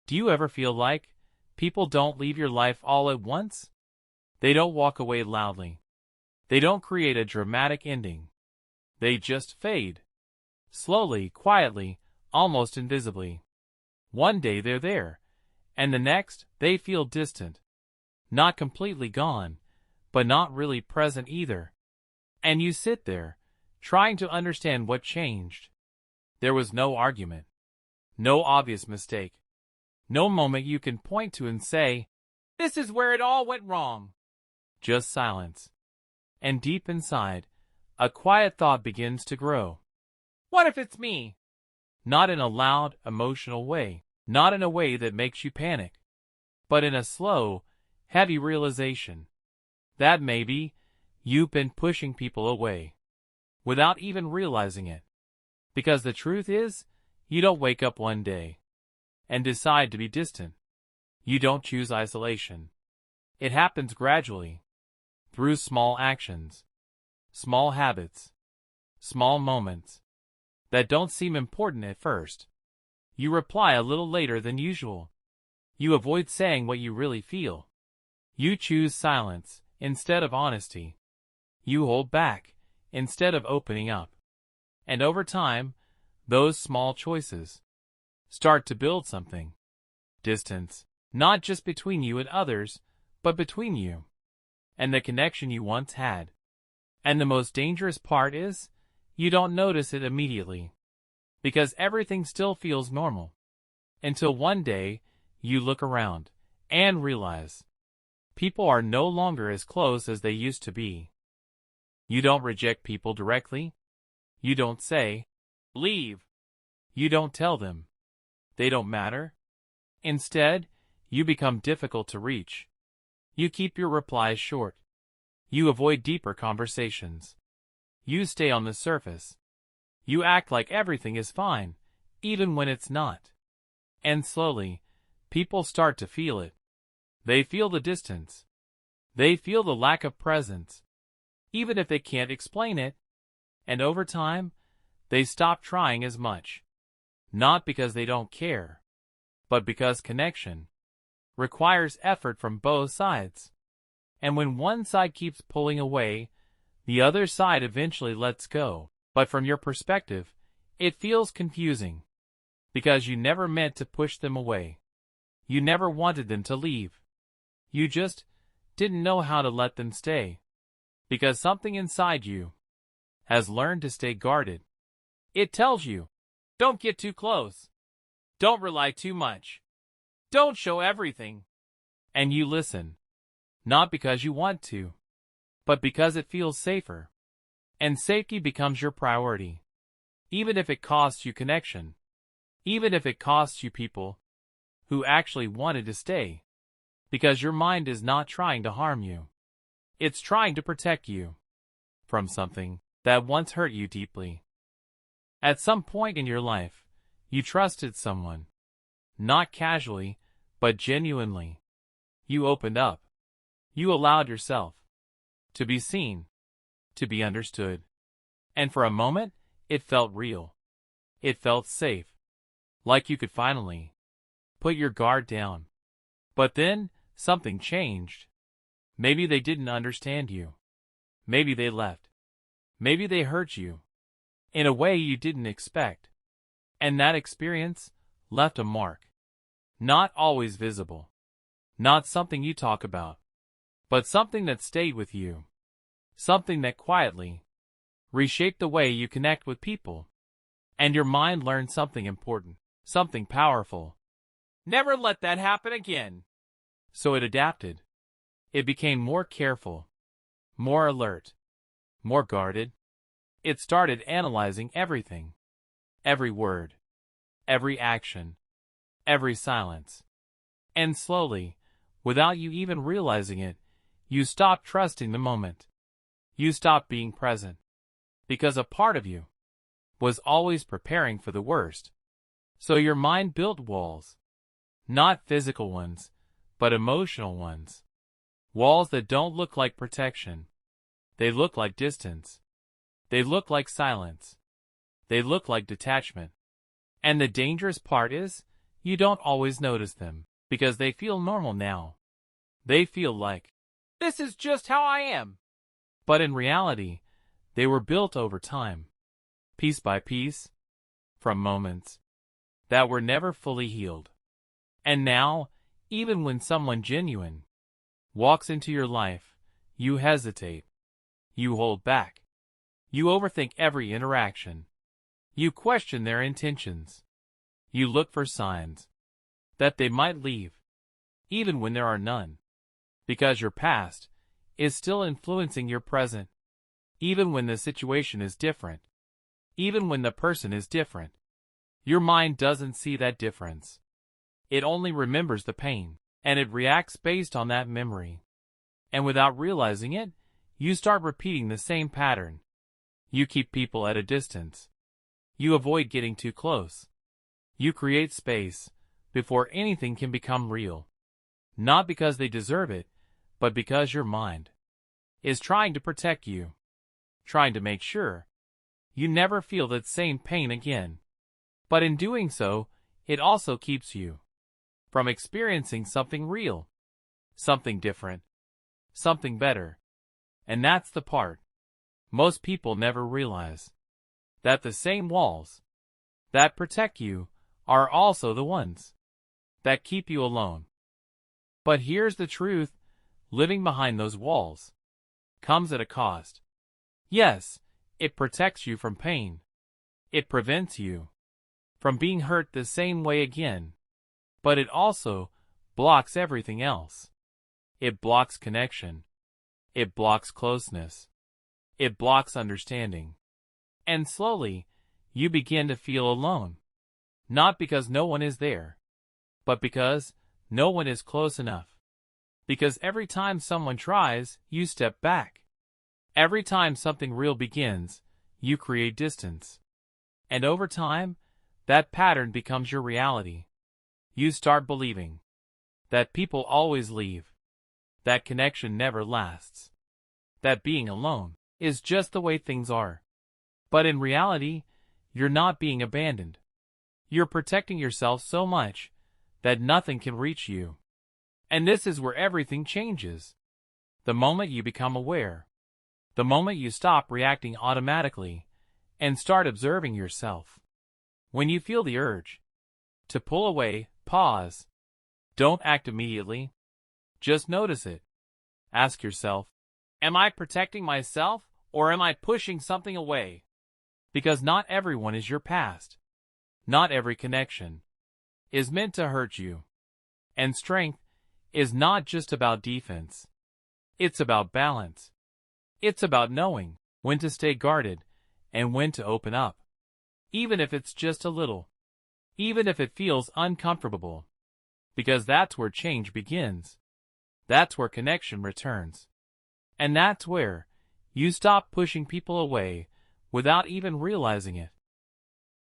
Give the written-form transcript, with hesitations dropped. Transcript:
Do you ever feel like people don't leave your life all at once? They don't walk away loudly. They don't create a dramatic ending. They just fade. Slowly, quietly, almost invisibly. One day they're there, and the next they feel distant. Not completely gone, but not really present either. And you sit there, trying to understand what changed. There was no argument. No obvious mistake. No moment you can point to and say, "This is where it all went wrong." Just silence. And deep inside, a quiet thought begins to grow. What if it's me? Not in a loud, emotional way. Not in a way that makes you panic. But in a slow, heavy realization that maybe you've been pushing people away without even realizing it. Because the truth is, you don't wake up one day and decide to be distant. You don't choose isolation. It happens gradually, through small actions, small habits, small moments that don't seem important at first. You reply a little later than usual. You avoid saying what you really feel. You choose silence instead of honesty. You hold back instead of opening up. And over time, those small choices start to build something. Distance, not just between you and others, but between you and the connection you once had. And the most dangerous part is, you don't notice it immediately, because everything still feels normal. Until one day, you look around and realize people are no longer as close as they used to be. You don't reject people directly. You don't say, "Leave." You don't tell them they don't matter. Instead, you become difficult to reach. You keep your replies short. You avoid deeper conversations. You stay on the surface. You act like everything is fine, even when it's not. And slowly, people start to feel it. They feel the distance. They feel the lack of presence, even if they can't explain it. And over time, they stop trying as much. Not because they don't care, but because connection requires effort from both sides. And when one side keeps pulling away, the other side eventually lets go. But from your perspective, it feels confusing, because you never meant to push them away. You never wanted them to leave. You just didn't know how to let them stay, because something inside you has learned to stay guarded. It tells you, don't get too close. Don't rely too much. Don't show everything. And you listen, not because you want to, but because it feels safer. And safety becomes your priority, even if it costs you connection, even if it costs you people who actually wanted to stay, because your mind is not trying to harm you. It's trying to protect you from something that once hurt you deeply. At some point in your life, you trusted someone, not casually, but genuinely. You opened up. You allowed yourself to be seen, to be understood. And for a moment, it felt real. It felt safe. Like you could finally put your guard down. But then, something changed. Maybe they didn't understand you. Maybe they left. Maybe they hurt you in a way you didn't expect. And that experience left a mark. Not always visible. Not something you talk about. But something that stayed with you. Something that quietly reshaped the way you connect with people. And your mind learned something important. Something powerful. Never let that happen again. So it adapted. It became more careful, more alert, more guarded. It started analyzing everything. Every word, every action, every silence. And slowly, without you even realizing it, you stopped trusting the moment. You stopped being present. Because a part of you was always preparing for the worst. So your mind built walls. Not physical ones, but emotional ones. Walls that don't look like protection. They look like distance. They look like silence. They look like detachment. And the dangerous part is, you don't always notice them, because they feel normal now. They feel like, this is just how I am. But in reality, they were built over time, piece by piece, from moments that were never fully healed. And now, even when someone genuine walks into your life, you hesitate. You hold back. You overthink every interaction. You question their intentions. You look for signs that they might leave, even when there are none. Because your past is still influencing your present, even when the situation is different, even when the person is different. Your mind doesn't see that difference. It only remembers the pain, and it reacts based on that memory. And without realizing it, you start repeating the same pattern. You keep people at a distance. You avoid getting too close. You create space before anything can become real. Not because they deserve it, but because your mind is trying to protect you, trying to make sure you never feel that same pain again. But in doing so, it also keeps you from experiencing something real, something different, something better. And that's the part most people never realize. That the same walls that protect you are also the ones that keep you alone. But here's the truth, living behind those walls comes at a cost. Yes, it protects you from pain. It prevents you from being hurt the same way again. But it also blocks everything else. It blocks connection. It blocks closeness. It blocks understanding. And slowly, you begin to feel alone. Not because no one is there, but because no one is close enough. Because every time someone tries, you step back. Every time something real begins, you create distance. And over time, that pattern becomes your reality. You start believing that people always leave, that connection never lasts, that being alone is just the way things are. But in reality, you're not being abandoned. You're protecting yourself so much that nothing can reach you. And this is where everything changes. The moment you become aware, the moment you stop reacting automatically and start observing yourself. When you feel the urge to pull away, pause. Don't act immediately. Just notice it. Ask yourself, am I protecting myself or am I pushing something away? Because not everyone is your past. Not every connection is meant to hurt you. And strength is not just about defense. It's about balance. It's about knowing when to stay guarded and when to open up. Even if it's just a little. Even if it feels uncomfortable. Because that's where change begins. That's where connection returns. And that's where you stop pushing people away without even realizing it.